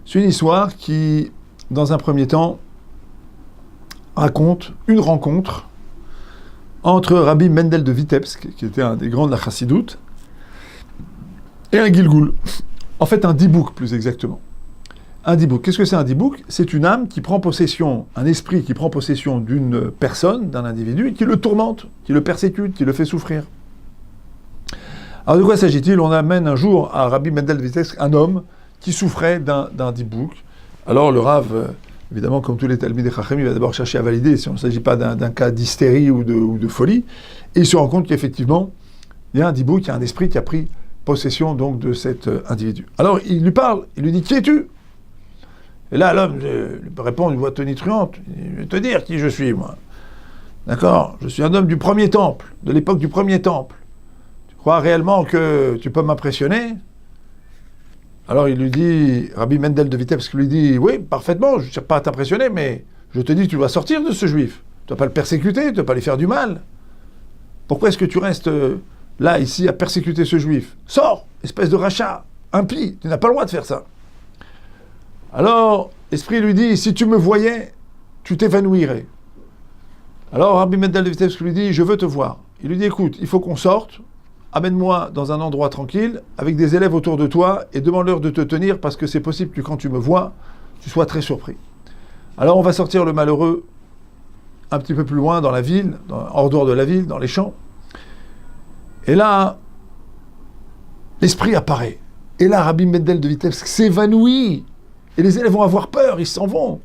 C'est une histoire qui, dans un premier temps, raconte une rencontre entre Rabbi Mendel de Vitebsk, qui était un des grands de la Chassidoute, et un Gilgul. En fait, un dibouk, plus exactement. Un dibouk. Qu'est-ce que c'est un dibouk? C'est une âme qui prend possession, un esprit qui prend possession d'une personne, d'un individu, et qui le tourmente, qui le persécute, qui le fait souffrir. Alors de quoi s'agit-il? On amène un jour à Rabbi Mendel de Vitebsk un homme qui souffrait d'un dibouk. Alors le Rav, évidemment, comme tous les Talmidei Chachamim, il va d'abord chercher à valider si on ne s'agit pas d'un cas d'hystérie ou de folie. Et il se rend compte qu'effectivement, il y a un dibouk, il y a un esprit qui a pris possession donc de cet individu. Alors il lui parle, il lui dit « Qui es-tu » Et là, l'homme lui répond d'une voix tonitruante, « Je vais te dire qui je suis, moi. D'accord? Je suis un homme du premier temple, de l'époque du premier temple. Tu crois réellement que tu peux m'impressionner ?» Alors il lui dit, Rabbi Mendel de Vitebsk lui dit « Oui, parfaitement, je ne cherche pas à t'impressionner, mais je te dis que tu dois sortir de ce juif. Tu ne dois pas le persécuter, tu ne dois pas lui faire du mal. Pourquoi est-ce que tu restes là, ici, à persécuter ce juif? Sors, espèce de rachat, impie, tu n'as pas le droit de faire ça. » Alors, l'esprit lui dit, si tu me voyais, tu t'évanouirais. Alors, Rabbi Mendel de Vitebsk lui dit, je veux te voir. Il lui dit, écoute, il faut qu'on sorte, amène-moi dans un endroit tranquille, avec des élèves autour de toi, et demande-leur de te tenir, parce que c'est possible que quand tu me vois, tu sois très surpris. Alors, on va sortir le malheureux un petit peu plus loin dans la ville, hors dehors de la ville, dans les champs. Et là, l'esprit apparaît. Et là, Rabbi Mendel de Vitebsk s'évanouit. Et les élèves vont avoir peur, ils s'en vont.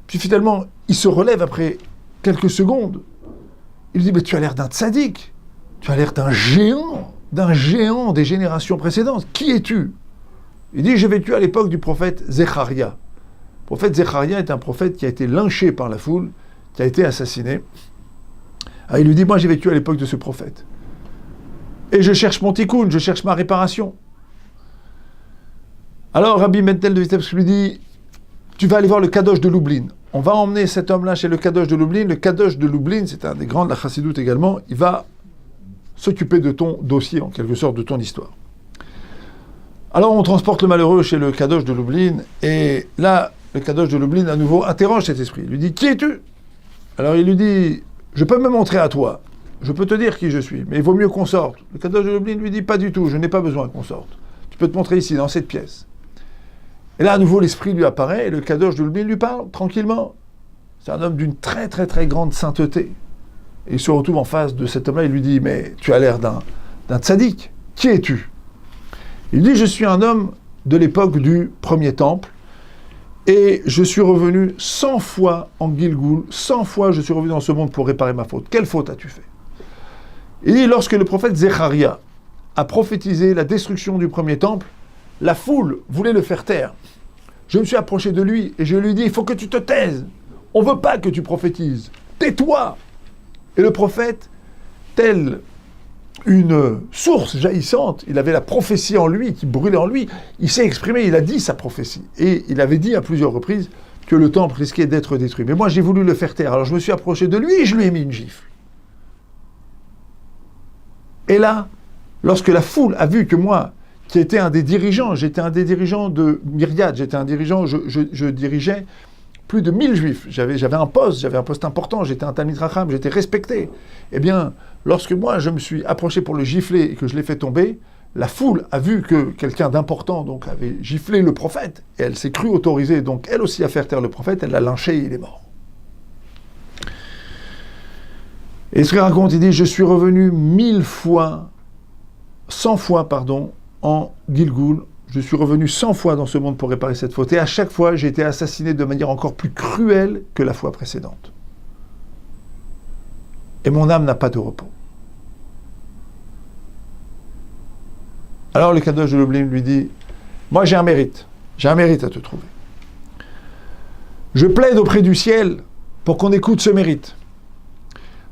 Puis finalement, il se relève après quelques secondes. Il dit, mais tu as l'air d'un tzaddik. Tu as l'air d'un géant des générations précédentes. Qui es-tu? Il dit, j'ai vécu à l'époque du prophète Zecharia. Le prophète Zecharia est un prophète qui a été lynché par la foule, qui a été assassiné. Alors il lui dit, moi j'ai vécu à l'époque de ce prophète. Et je cherche mon tikkun, je cherche ma réparation. Alors Rabbi Mendel de Vitebsk lui dit, tu vas aller voir le Kadosh de Lublin. On va emmener cet homme-là chez le Kadosh de Lublin. Le Kadosh de Lublin, c'est un des grands de la Chassidoute également. Il va s'occuper de ton dossier, en quelque sorte, de ton histoire. Alors on transporte le malheureux chez le Kadosh de Lublin. Et là, le Kadosh de Lublin, à nouveau, interroge cet esprit. Il lui dit, qui es-tu? Alors il lui dit, je peux me montrer à toi. Je peux te dire qui je suis, mais il vaut mieux qu'on sorte. Le Kadosh de Lublin lui dit, pas du tout, je n'ai pas besoin qu'on sorte. Tu peux te montrer ici, dans cette pièce. Et là, à nouveau, l'esprit lui apparaît, et le Kadosh de Lublin lui parle, tranquillement. C'est un homme d'une très, très, très grande sainteté. Et il se retrouve en face de cet homme-là, il lui dit, mais tu as l'air d'un tzaddik. Qui es-tu? Il dit, je suis un homme de l'époque du premier temple, et je suis revenu 100 fois en Gilgul, 100 fois je suis revenu dans ce monde pour réparer ma faute. Quelle faute as-tu fait? Il dit, lorsque le prophète Zecharia a prophétisé la destruction du premier temple, la foule voulait le faire taire. Je me suis approché de lui et je lui ai dit, il faut que tu te taises. On ne veut pas que tu prophétises. Tais-toi. Et le prophète, tel une source jaillissante, il avait la prophétie en lui, qui brûlait en lui, il s'est exprimé, il a dit sa prophétie. Et il avait dit à plusieurs reprises que le temple risquait d'être détruit. Mais moi, j'ai voulu le faire taire. Alors je me suis approché de lui et je lui ai mis une gifle. Et là, lorsque la foule a vu que moi, qui était un des dirigeants, j'étais un des dirigeants de Myriad, j'étais un dirigeant, je dirigeais plus de 1000 juifs, j'avais un poste important, j'étais un Talmid Chacham, j'étais respecté. Eh bien, lorsque moi je me suis approché pour le gifler et que je l'ai fait tomber, la foule a vu que quelqu'un d'important donc avait giflé le prophète, et elle s'est crue autorisée donc elle aussi à faire taire le prophète, elle l'a lynché et il est mort. Et ce qu'il raconte, il dit, je suis revenu 100 fois, en Gilgul, je suis revenu 100 fois dans ce monde pour réparer cette faute, et à chaque fois, j'ai été assassiné de manière encore plus cruelle que la fois précédente. Et mon âme n'a pas de repos. Alors le Kadosh de Lublin lui dit, moi j'ai un mérite à te trouver. Je plaide auprès du ciel pour qu'on écoute ce mérite.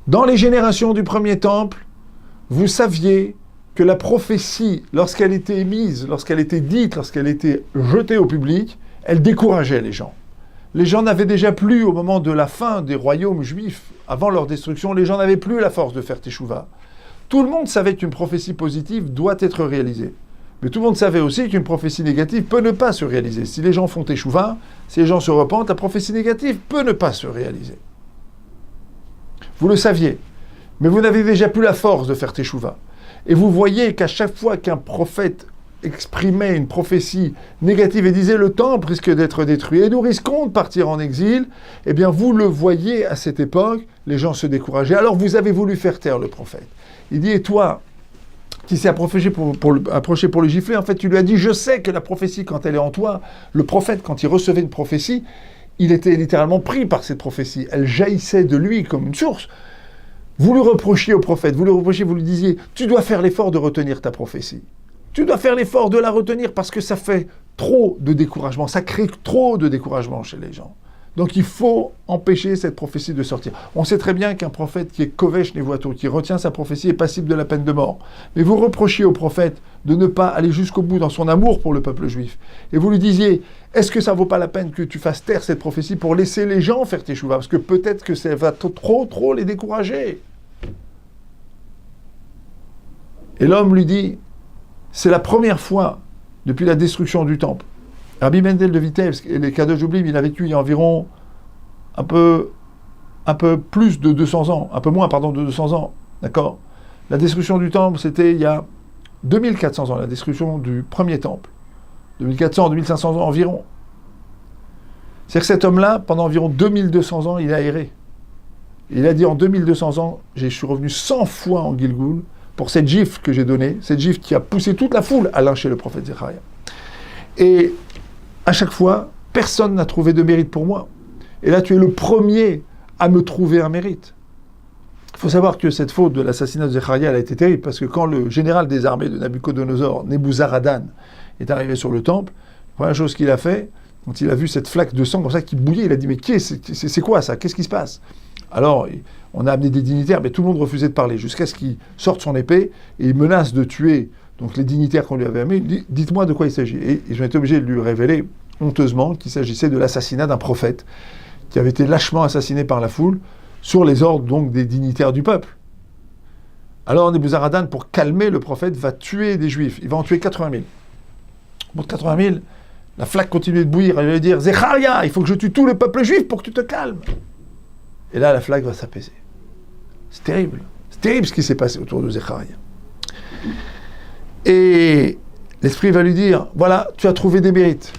Dans les générations du premier temple, vous saviez que la prophétie, lorsqu'elle était émise, lorsqu'elle était dite, lorsqu'elle était jetée au public, elle décourageait les gens. Les gens n'avaient déjà plus, au moment de la fin des royaumes juifs, avant leur destruction, les gens n'avaient plus la force de faire teshuva. Tout le monde savait qu'une prophétie positive doit être réalisée. Mais tout le monde savait aussi qu'une prophétie négative peut ne pas se réaliser. Si les gens font teshuva, si les gens se repentent, la prophétie négative peut ne pas se réaliser. Vous le saviez, mais vous n'avez déjà plus la force de faire teshuva. Et vous voyez qu'à chaque fois qu'un prophète exprimait une prophétie négative et disait le temple risque d'être détruit et nous risquons de partir en exil, eh bien vous le voyez à cette époque, les gens se décourageaient. Alors vous avez voulu faire taire le prophète. Il dit, et toi, qui s'est approché pour le gifler, en fait tu lui as dit, je sais que la prophétie quand elle est en toi, le prophète quand il recevait une prophétie, il était littéralement pris par cette prophétie, elle jaillissait de lui comme une source. Vous lui reprochiez au prophète, vous lui disiez, tu dois faire l'effort de retenir ta prophétie. Tu dois faire l'effort de la retenir parce que ça fait trop de découragement, ça crée trop de découragement chez les gens. Donc il faut empêcher cette prophétie de sortir. On sait très bien qu'un prophète qui est kovesh nevuato, qui retient sa prophétie, est passible de la peine de mort. Mais vous reprochiez au prophète de ne pas aller jusqu'au bout dans son amour pour le peuple juif. Et vous lui disiez, est-ce que ça ne vaut pas la peine que tu fasses taire cette prophétie pour laisser les gens faire teshuva? Parce que peut-être que ça va trop les décourager. Et l'homme lui dit, c'est la première fois depuis la destruction du temple. Rabbi Mendel de Vitebsk et les Kadosh Oublim, il a vécu il y a environ un peu plus de 200 ans, un peu moins, pardon, de 200 ans, d'accord? La destruction du temple, c'était il y a 2400 ans, la destruction du premier temple. 2400, 2500 ans environ. C'est-à-dire que cet homme-là, pendant environ 2200 ans, il a erré. Il a dit, en 2200 ans, je suis revenu 100 fois en Gilgoul, pour cette gifle que j'ai donnée, cette gifle qui a poussé toute la foule à lyncher le prophète Zecharia. Et à chaque fois, personne n'a trouvé de mérite pour moi. Et là, tu es le premier à me trouver un mérite. Il faut savoir que cette faute de l'assassinat de Zecharia, elle a été terrible, parce que quand le général des armées de Nabucodonosor, Nebuzaradan, est arrivé sur le temple, la première chose qu'il a fait, quand il a vu cette flaque de sang comme ça qui bouillait, il a dit, mais c'est quoi ça? Qu'est-ce qui se passe? Alors, on a amené des dignitaires, mais tout le monde refusait de parler, jusqu'à ce qu'il sorte son épée, et il menace de tuer donc les dignitaires qu'on lui avait amenés. Il dit, dites-moi de quoi il s'agit. Et ils ont été obligés de lui révéler, honteusement, qu'il s'agissait de l'assassinat d'un prophète, qui avait été lâchement assassiné par la foule, sur les ordres donc des dignitaires du peuple. Alors Nebuzaradan, pour calmer le prophète, va tuer des juifs. Il va en tuer 80 000. Au bout de 80 000, la flaque continuait de bouillir. Elle va lui dire, Zecharia, il faut que je tue tout le peuple juif pour que tu te calmes. Et là, la flaque va s'apaiser. C'est terrible. C'est terrible ce qui s'est passé autour de Zecharia. Et l'esprit va lui dire, voilà, tu as trouvé des mérites.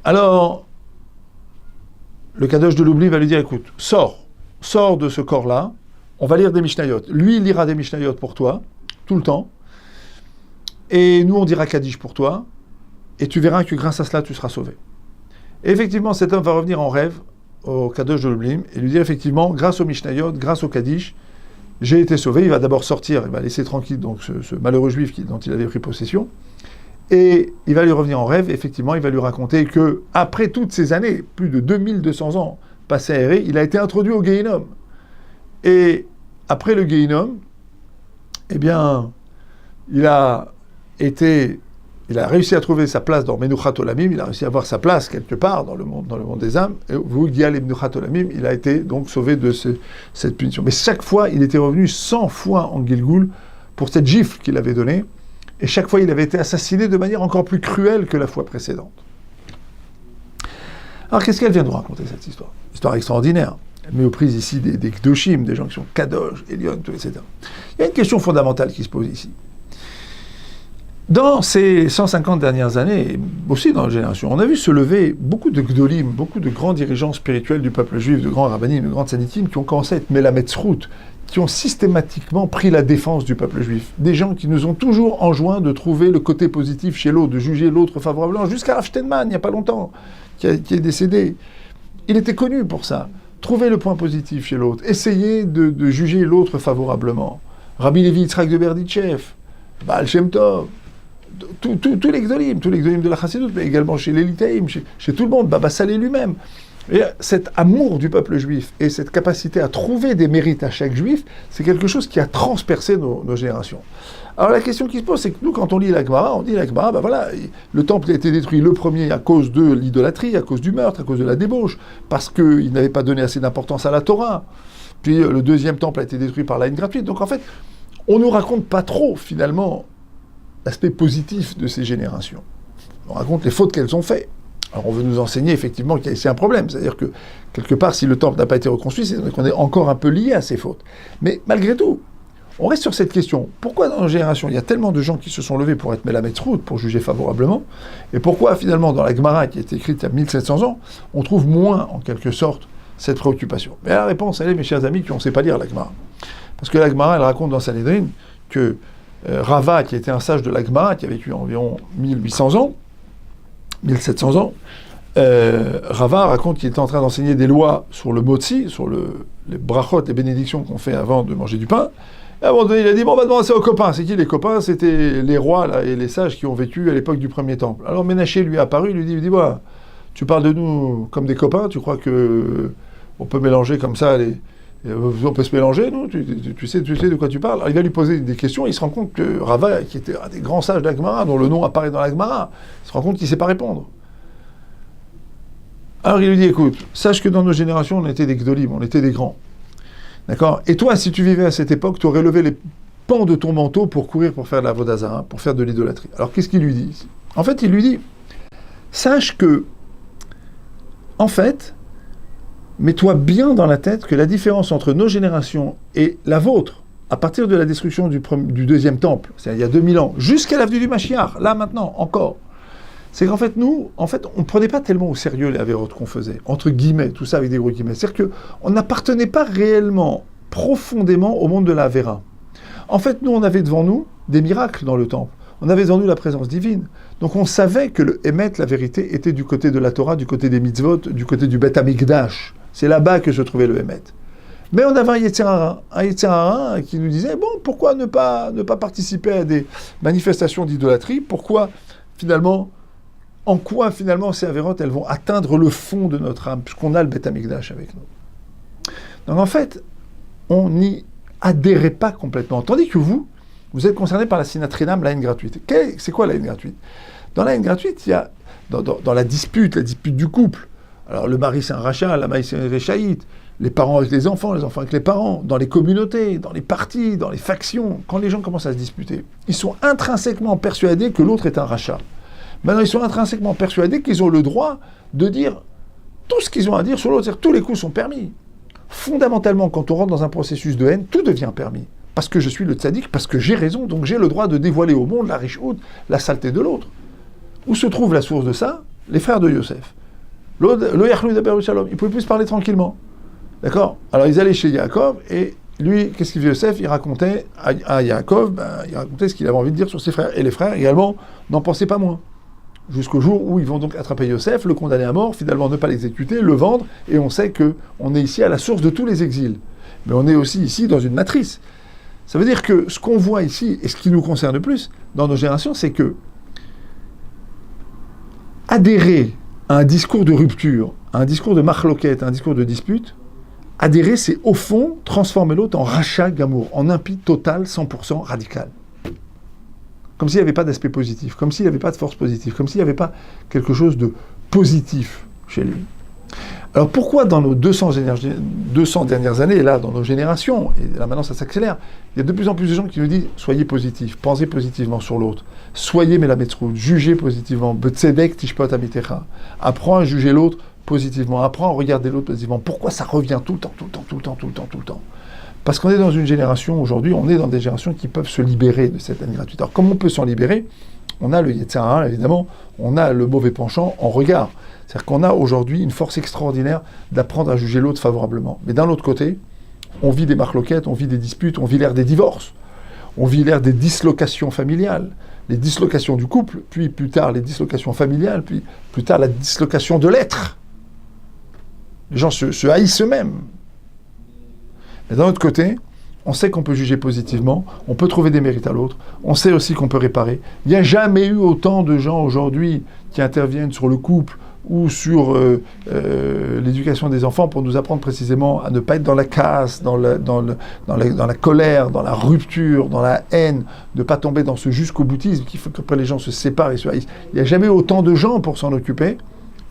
Alors, le Kadosh de l'oubli va lui dire, écoute, sors de ce corps-là, on va lire des Mishnayot. Lui, il lira des Mishnayot pour toi, tout le temps, et nous, on dira Kaddish pour toi, et tu verras que grâce à cela, tu seras sauvé. Et effectivement, cet homme va revenir en rêve au Kadosh de l'Oublim, et lui dire effectivement, grâce au Mishnayot, grâce au Kaddish, j'ai été sauvé. Il va d'abord sortir, il va laisser tranquille donc ce malheureux juif dont il avait pris possession, et il va lui revenir en rêve. Effectivement, il va lui raconter que après toutes ces années, plus de 2200 ans passés à errer, il a été introduit au Gehinnom. Et après le Gehinnom, eh bien, il a réussi à trouver sa place dans Menuchat Olamim, il a réussi à avoir sa place quelque part dans le monde des âmes, et vous, Gial et Menuchat Olamim, il a été donc sauvé de cette punition. Mais chaque fois, il était revenu 100 fois en Gilgoul pour cette gifle qu'il avait donnée, et chaque fois, il avait été assassiné de manière encore plus cruelle que la fois précédente. Alors, qu'est-ce qu'elle vient de nous raconter, cette histoire? Histoire extraordinaire. Elle met aux prises ici des Kdoshim, des gens qui sont Kadosh, Elion, etc. Il y a une question fondamentale qui se pose ici. Dans ces 150 dernières années, aussi dans la génération, on a vu se lever beaucoup de Gdolim, beaucoup de grands dirigeants spirituels du peuple juif, de grands rabbinim, de grands tzadikim, qui ont commencé à être Melamed-Srout, qui ont systématiquement pris la défense du peuple juif. Des gens qui nous ont toujours enjoint de trouver le côté positif chez l'autre, de juger l'autre favorablement, jusqu'à Rav Steinman, il n'y a pas longtemps, qui est décédé. Il était connu pour ça. Trouver le point positif chez l'autre, essayer de juger l'autre favorablement. Rabbi Levi Yitzhak de Berditchev, Baal Shem Tov, tous les Gdolim de la Chassidut, mais également chez les Litaïm, chez tout le monde, Baba Salé lui-même. Et cet amour du peuple juif et cette capacité à trouver des mérites à chaque juif, c'est quelque chose qui a transpercé nos générations. Alors la question qui se pose, c'est que nous, quand on lit la Gemara, on dit la Gemara, ben voilà, le temple a été détruit le premier à cause de l'idolâtrie, à cause du meurtre, à cause de la débauche, parce qu'il n'avait pas donné assez d'importance à la Torah. Puis le deuxième temple a été détruit par la haine gratuite. Donc en fait, on ne nous raconte pas trop, finalement, l'aspect positif de ces générations. On raconte les fautes qu'elles ont faites. Alors on veut nous enseigner effectivement qu'il y a ici un problème, c'est-à-dire que quelque part, si le temple n'a pas été reconstruit, c'est qu'on est encore un peu lié à ces fautes. Mais malgré tout, on reste sur cette question. Pourquoi dans nos générations, il y a tellement de gens qui se sont levés pour être Melametzrout, pour juger favorablement, et pourquoi finalement dans la Gemara, qui a été écrite il y a 1700 ans, on trouve moins, en quelque sorte, cette préoccupation? Mais la réponse, elle est, mes chers amis, qu'on ne sait pas lire la Gemara. Parce que la Gemara, elle raconte dans Sanhedrin que Rava, qui était un sage de la Gemara, qui a vécu environ 1800 ans, 1700 ans, Rava raconte qu'il était en train d'enseigner des lois sur le motzi, sur les brachot, les bénédictions qu'on fait avant de manger du pain. Et à un moment donné, il a dit, bon, on va demander aux copains. C'est qui les copains? C'était les rois là, et les sages qui ont vécu à l'époque du premier temple. Alors Ménaché lui est apparu, il lui dit, bah, tu parles de nous comme des copains, tu crois que on peut mélanger comme ça, on peut se mélanger, nous, tu sais de quoi tu parles? Alors il va lui poser des questions, et il se rend compte que Rava, qui était un des grands sages de la Gemara, dont le nom apparaît dans la Gemara, il se rend compte qu'il ne sait pas répondre. Alors il lui dit, écoute, sache que dans nos générations, on était des gdolim, on était des grands. D'accord? Et toi, si tu vivais à cette époque, tu aurais levé les pans de ton manteau pour courir pour faire de la vodazara, pour faire de l'idolâtrie. Alors qu'est-ce qu'il lui dit? En fait, il lui dit, sache que, en fait, mets-toi bien dans la tête que la différence entre nos générations et la vôtre, à partir de la destruction du deuxième temple, c'est-à-dire il y a 2000 ans, jusqu'à l'avenue du Mashiach, là maintenant, encore, c'est qu'en fait, nous, on ne prenait pas tellement au sérieux les avérotes qu'on faisait, entre guillemets, tout ça avec des gros guillemets. C'est-à-dire qu'on n'appartenait pas réellement, profondément au monde de la Avera. En fait, nous, on avait devant nous des miracles dans le temple. On avait devant nous la présence divine. Donc on savait que le Emet, la vérité, était du côté de la Torah, du côté des mitzvot, du côté du Bet Amikdash. C'est là-bas que se trouvait le Emet. Mais on avait un Yetzer Hara qui nous disait, bon, pourquoi ne pas participer à des manifestations d'idolâtrie? Pourquoi, finalement, en quoi, finalement, ces avérotes, elles vont atteindre le fond de notre âme, puisqu'on a le Bet Amikdash avec nous. Donc, en fait, on n'y adhérait pas complètement. Tandis que vous êtes concerné par la sinatrinam, la haine gratuite. C'est quoi la haine gratuite? Dans la haine gratuite, il y a, dans la dispute du couple, alors le mari c'est un rachat, la mari c'est un réchaïte, les parents avec les enfants avec les parents, dans les communautés, dans les partis, dans les factions, quand les gens commencent à se disputer, ils sont intrinsèquement persuadés que l'autre est un rachat. Maintenant, ils sont intrinsèquement persuadés qu'ils ont le droit de dire tout ce qu'ils ont à dire sur l'autre. C'est-à-dire tous les coups sont permis. Fondamentalement, quand on rentre dans un processus de haine, tout devient permis. Parce que je suis le tzaddik, parce que j'ai raison, donc j'ai le droit de dévoiler au monde la richout, la saleté de l'autre. Où se trouve la source de ça? Les frères de Yosef. Le Yachlou d'Aber Shalom, ils ne pouvaient plus se parler tranquillement. D'accord? Alors ils allaient chez Yaakov, et lui, qu'est-ce qu'il faisait Yosef? Il racontait à Yaakov, il racontait ce qu'il avait envie de dire sur ses frères. Et les frères, également, n'en pensaient pas moins. Jusqu'au jour où ils vont donc attraper Yosef, le condamner à mort, finalement ne pas l'exécuter, le vendre, et on sait qu'on est ici à la source de tous les exils. Mais on est aussi ici dans une matrice. Ça veut dire que ce qu'on voit ici, et ce qui nous concerne le plus dans nos générations, c'est que adhérer à un discours de rupture, à un discours de marloquette, à un discours de dispute, adhérer, c'est au fond transformer l'autre en rachat gamour, en impie total, 100% radical. Comme s'il n'y avait pas d'aspect positif, comme s'il n'y avait pas de force positive, comme s'il n'y avait pas quelque chose de positif chez lui. Alors pourquoi dans nos 200 dernières années, là, dans nos générations, et là maintenant ça s'accélère, il y a de plus en plus de gens qui nous disent « Soyez positifs, pensez positivement sur l'autre, soyez Melametzrout, jugez positivement, Betzedek tishpot amitecha, apprends à juger l'autre positivement, apprends à regarder l'autre positivement. » Pourquoi ça revient tout le temps? Parce qu'on est dans une génération, aujourd'hui, on est dans des générations qui peuvent se libérer de cette haine gratuite. Alors, comment on peut s'en libérer? On a le Yetzer Hara, évidemment, on a le mauvais penchant en regard. C'est-à-dire qu'on a aujourd'hui une force extraordinaire d'apprendre à juger l'autre favorablement. Mais d'un autre côté, on vit des marloquettes, on vit des disputes, on vit l'ère des divorces, on vit l'ère des dislocations familiales, les dislocations du couple, puis plus tard les dislocations familiales, puis plus tard la dislocation de l'être. Les gens se haïssent eux-mêmes. Mais d'un autre côté, on sait qu'on peut juger positivement, on peut trouver des mérites à l'autre, on sait aussi qu'on peut réparer. Il n'y a jamais eu autant de gens aujourd'hui qui interviennent sur le couple ou sur l'éducation des enfants pour nous apprendre précisément à ne pas être dans la casse, dans la colère, dans la rupture, dans la haine, de ne pas tomber dans ce jusqu'au boutisme qui fait qu'après les gens se séparent et se haïssent. Il n'y a jamais eu autant de gens pour s'en occuper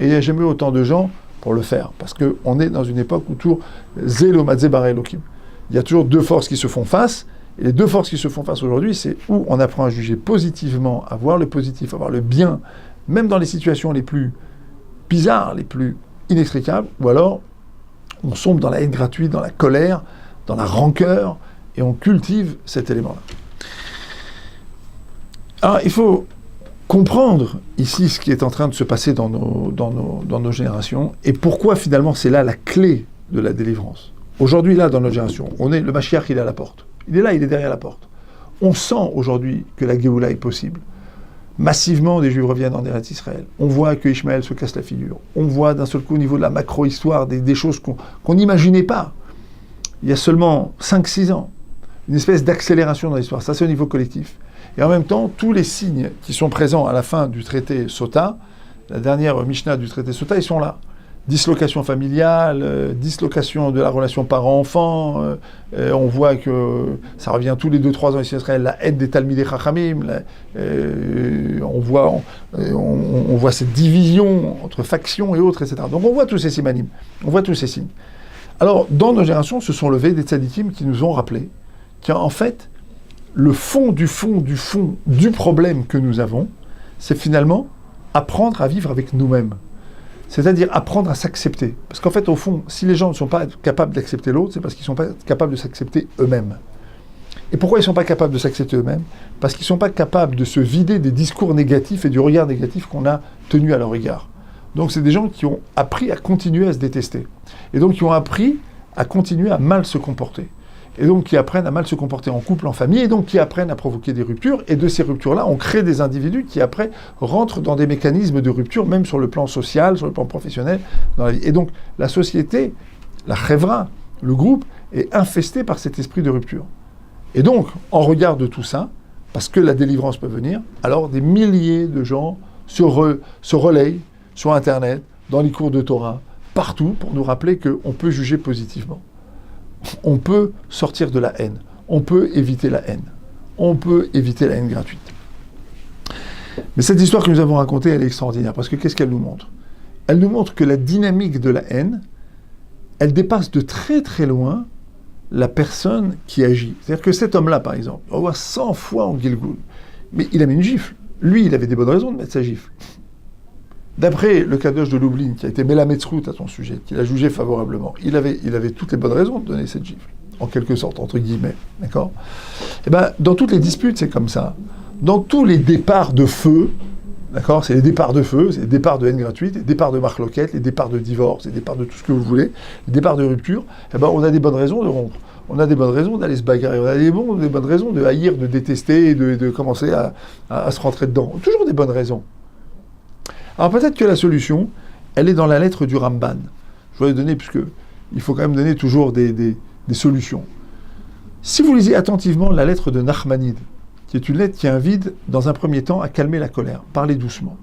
et il n'y a jamais eu autant de gens pour le faire, parce qu'on est dans une époque où toujours Zélo Matzé Bara Elokim. Il y a toujours deux forces qui se font face, Et les deux forces qui se font face aujourd'hui, c'est où on apprend à juger positivement, à voir le positif, à voir le bien, même dans les situations les plus bizarres, les plus inextricables, ou alors on sombre dans la haine gratuite, dans la colère, dans la rancœur, et on cultive cet élément-là. Alors, il faut comprendre ici ce qui est en train de se passer dans nos générations, et pourquoi finalement c'est là la clé de la délivrance. Aujourd'hui, là, dans notre génération, le Mashiach, il est à la porte. Il est là, il est derrière la porte. On sent aujourd'hui que la Géoula est possible. Massivement, des Juifs reviennent en Eretz Israël. On voit que Ishmaël se casse la figure. On voit d'un seul coup, au niveau de la macro-histoire, des choses qu'on n'imaginait pas. Il y a seulement 5-6 ans, une espèce d'accélération dans l'histoire. Ça, c'est au niveau collectif. Et en même temps, tous les signes qui sont présents à la fin du traité Sota, la dernière Mishnah du traité Sota, ils sont là. Dislocation familiale, dislocation de la relation parent-enfant. On voit que ça revient tous les 2-3 ans ici en Israël, la haine des Talmidei Chachamim. On voit cette division entre factions et autres, etc. Donc on voit tous ces simanim, on voit tous ces signes. Alors, dans nos générations, se sont levés des tzadikim qui nous ont rappelé qu'en fait, le fond du problème que nous avons, c'est finalement apprendre à vivre avec nous-mêmes. C'est-à-dire apprendre à s'accepter. Parce qu'en fait, au fond, si les gens ne sont pas capables d'accepter l'autre, c'est parce qu'ils ne sont pas capables de s'accepter eux-mêmes. Et pourquoi ils ne sont pas capables de s'accepter eux-mêmes ? Parce qu'ils ne sont pas capables de se vider des discours négatifs et du regard négatif qu'on a tenu à leur égard. Donc c'est des gens qui ont appris à continuer à se détester. Et donc qui ont appris à continuer à mal se comporter. Et donc qui apprennent à mal se comporter en couple, en famille, et donc qui apprennent à provoquer des ruptures. Et de ces ruptures-là, on crée des individus qui après rentrent dans des mécanismes de rupture, même sur le plan social, sur le plan professionnel, dans la vie. Et donc la société, la chevra, le groupe, est infesté par cet esprit de rupture. Et donc, en regard de tout ça, parce que la délivrance peut venir, alors des milliers de gens se relayent sur Internet, dans les cours de Torah, partout, pour nous rappeler qu'on peut juger positivement. On peut sortir de la haine. On peut éviter la haine. On peut éviter la haine gratuite. Mais cette histoire que nous avons racontée, elle est extraordinaire, parce que qu'est-ce qu'elle nous montre ? Elle nous montre que la dynamique de la haine, elle dépasse de très très loin la personne qui agit. C'est-à-dire que cet homme-là, par exemple, on voit 100 fois en Gilgul, mais il a mis une gifle. Lui, il avait des bonnes raisons de mettre sa gifle. D'après le Kadosh de Lublin, qui a été Melametzrout à ton sujet, qui l'a jugé favorablement, il avait toutes les bonnes raisons de donner cette gifle, en quelque sorte, entre guillemets, d'accord ? Eh bien, dans toutes les disputes, c'est comme ça. Dans tous les départs de feu, d'accord ? C'est les départs de feu, c'est les départs de haine gratuite, les départs de marloquette, les départs de divorce, les départs de tout ce que vous voulez, les départs de rupture, eh ben, on a des bonnes raisons de rompre. On a des bonnes raisons d'aller se bagarrer, on a des bonnes raisons de haïr, de détester, et de commencer à se rentrer dedans. Toujours des bonnes raisons. Alors peut-être que la solution, elle est dans la lettre du Ramban. Je vais donner, puisque il faut quand même donner toujours des solutions. Si vous lisez attentivement la lettre de Nachmanide, qui est une lettre qui invite, dans un premier temps, à calmer la colère, parler doucement.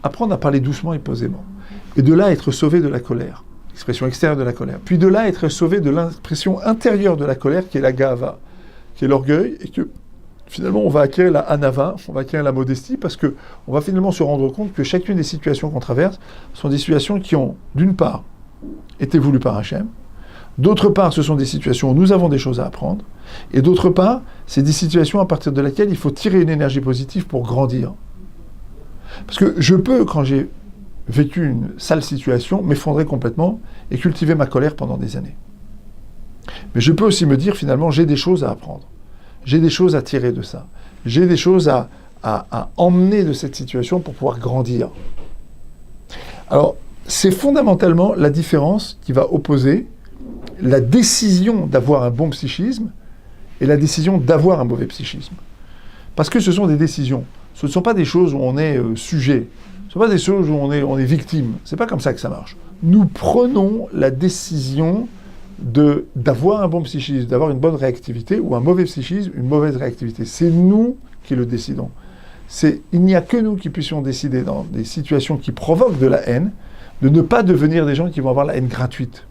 Apprendre à parler doucement et posément. Et de là, être sauvé de la colère, l'expression extérieure de la colère. Puis de là, être sauvé de l'expression intérieure de la colère, qui est la gava, qui est l'orgueil, et que finalement, on va acquérir la anava, on va acquérir la modestie, parce qu'on va finalement se rendre compte que chacune des situations qu'on traverse sont des situations qui ont, d'une part, été voulues par Hachem, d'autre part, ce sont des situations où nous avons des choses à apprendre, et d'autre part, c'est des situations à partir de laquelle il faut tirer une énergie positive pour grandir. Parce que je peux, quand j'ai vécu une sale situation, m'effondrer complètement et cultiver ma colère pendant des années. Mais je peux aussi me dire, finalement, j'ai des choses à apprendre. J'ai des choses à tirer de ça. J'ai des choses à emmener de cette situation pour pouvoir grandir. Alors, c'est fondamentalement la différence qui va opposer la décision d'avoir un bon psychisme et la décision d'avoir un mauvais psychisme. Parce que ce sont des décisions. Ce ne sont pas des choses où on est sujet. Ce ne sont pas des choses où on est victime. Ce n'est pas comme ça que ça marche. Nous prenons la décision d'avoir un bon psychisme, d'avoir une bonne réactivité, ou un mauvais psychisme, une mauvaise réactivité. C'est nous qui le décidons. Il n'y a que nous qui puissions décider, dans des situations qui provoquent de la haine, de ne pas devenir des gens qui vont avoir la haine gratuite.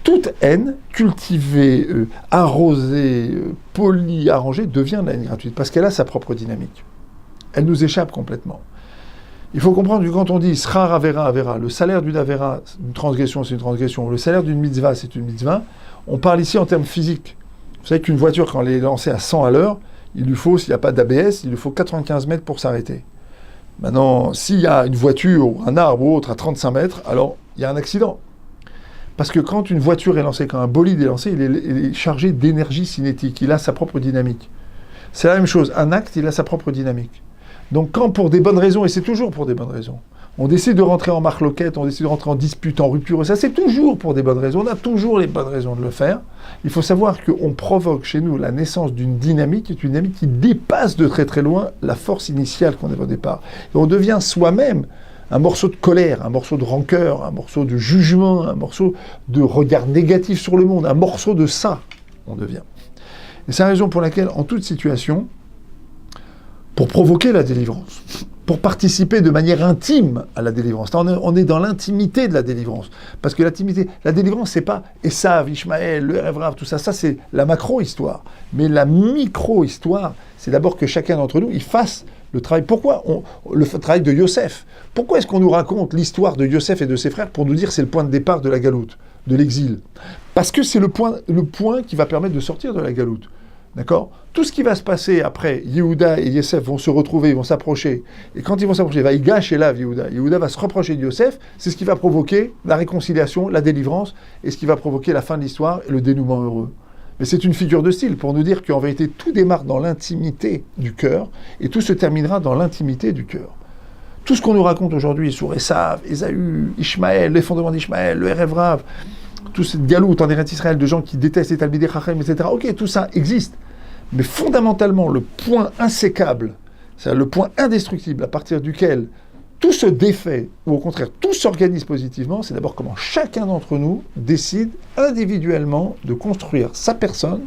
Toute haine, cultivée, arrosée, polie, arrangée, devient de la haine gratuite, parce qu'elle a sa propre dynamique. Elle nous échappe complètement. Il faut comprendre que quand on dit « Srar avera avera », le salaire d'une avera, une transgression, c'est une transgression, le salaire d'une mitzvah, c'est une mitzvah, on parle ici en termes physiques. Vous savez qu'une voiture, quand elle est lancée à 100 à l'heure, il lui faut, s'il n'y a pas d'ABS, il lui faut 95 mètres pour s'arrêter. Maintenant, s'il y a une voiture, ou un arbre ou autre à 35 mètres, alors il y a un accident. Parce que quand une voiture est lancée, quand un bolide est lancé, il est chargé d'énergie cinétique, il a sa propre dynamique. C'est la même chose, un acte, il a sa propre dynamique. Donc quand pour des bonnes raisons, et c'est toujours pour des bonnes raisons, on décide de rentrer en marloquette, on décide de rentrer en dispute, en rupture, ça c'est toujours pour des bonnes raisons, on a toujours les bonnes raisons de le faire. Il faut savoir qu'on provoque chez nous la naissance d'une dynamique, qui dépasse de très très loin la force initiale qu'on avait au départ. Et on devient soi-même un morceau de colère, un morceau de rancœur, un morceau de jugement, un morceau de regard négatif sur le monde, un morceau de ça, on devient. Et c'est la raison pour laquelle, en toute situation, pour provoquer la délivrance, pour participer de manière intime à la délivrance. On est dans l'intimité de la délivrance. Parce que la délivrance, c'est pas Esav, Ishmaël, le Rav, tout ça. Ça, c'est la macro-histoire. Mais la micro-histoire, c'est d'abord que chacun d'entre nous, il fasse le travail. Pourquoi le travail de Yosef? Pourquoi est-ce qu'on nous raconte l'histoire de Yosef et de ses frères pour nous dire que c'est le point de départ de la galoute, de l'exil? Parce que c'est le point qui va permettre de sortir de la galoute. D'accord? Tout ce qui va se passer après, Yehuda et Yosef vont se retrouver, ils vont s'approcher. Et quand ils vont s'approcher, va y gâcher là, Yehuda. Yehuda va se reprocher de Yosef. C'est ce qui va provoquer la réconciliation, la délivrance, et ce qui va provoquer la fin de l'histoire et le dénouement heureux. Mais c'est une figure de style pour nous dire qu'en vérité, tout démarre dans l'intimité du cœur, et tout se terminera dans l'intimité du cœur. Tout ce qu'on nous raconte aujourd'hui sur Esav, Ésaü, Ishmaël, l'effondrement d'Ishmaël, le Erev Rav, toute cette galoute en Eretz Israël de gens qui détestent les Talmidei Chachamim, etc. Ok, tout ça existe. Mais fondamentalement, le point insécable, c'est-à-dire le point indestructible à partir duquel tout se défait, ou au contraire tout s'organise positivement, c'est d'abord comment chacun d'entre nous décide individuellement de construire sa personne,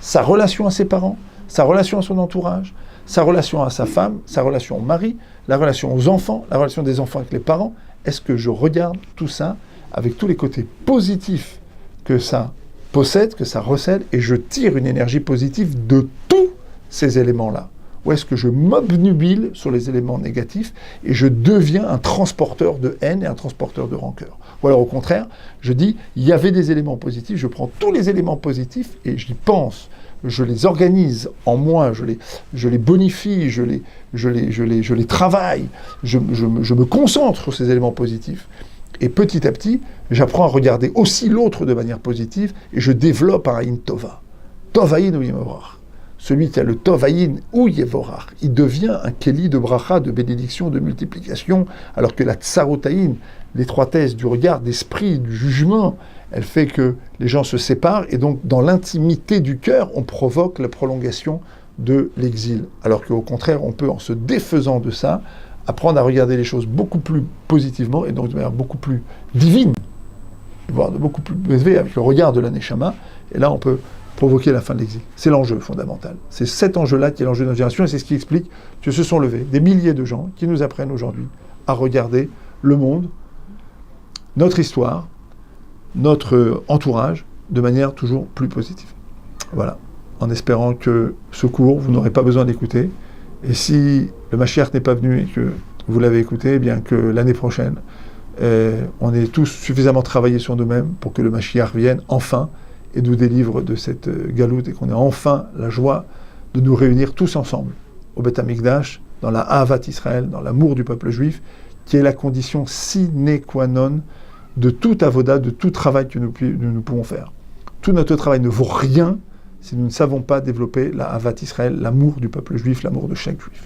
sa relation à ses parents, sa relation à son entourage, sa relation à sa femme, sa relation au mari, la relation aux enfants, la relation des enfants avec les parents. Est-ce que je regarde tout ça avec tous les côtés positifs que ça possède, que ça recèle, et je tire une énergie positive de tous ces éléments-là? Ou est-ce que je m'obnubile sur les éléments négatifs et je deviens un transporteur de haine et un transporteur de rancœur? Ou alors au contraire, je dis, il y avait des éléments positifs, je prends tous les éléments positifs et j'y pense, je les organise en moi, je les bonifie, je les travaille, je me concentre sur ces éléments positifs. Et petit à petit, j'apprends à regarder aussi l'autre de manière positive et je développe un Aïn Tova. Tovaïn ou Yevorach. Celui qui a le Tovaïn ou Yevorach, il devient un Keli de bracha, de bénédiction, de multiplication, alors que la Tsarotaïn, l'étroitesse du regard, d'esprit, du jugement, elle fait que les gens se séparent et donc dans l'intimité du cœur, on provoque la prolongation de l'exil. Alors qu'au contraire, on peut, en se défaisant de ça, apprendre à regarder les choses beaucoup plus positivement et donc de manière beaucoup plus divine, voire de beaucoup plus élevée avec le regard de la Neshama, et là on peut provoquer la fin de l'exil. C'est l'enjeu fondamental. C'est cet enjeu-là qui est l'enjeu de notre génération et c'est ce qui explique que se sont levés des milliers de gens qui nous apprennent aujourd'hui à regarder le monde, notre histoire, notre entourage de manière toujours plus positive. Voilà. En espérant que ce cours, vous n'aurez pas besoin d'écouter. Et si le Mashiach n'est pas venu et que vous l'avez écouté, eh bien que l'année prochaine, on est tous suffisamment travaillés sur nous-mêmes pour que le Mashiach vienne enfin et nous délivre de cette galoute et qu'on ait enfin la joie de nous réunir tous ensemble au Beth Amikdash, dans la Ahavat Israël, dans l'amour du peuple juif, qui est la condition sine qua non de toute avoda, de tout travail que nous pouvons faire. Tout notre travail ne vaut rien si nous ne savons pas développer la Ahavat Israël, l'amour du peuple juif, l'amour de chaque juif.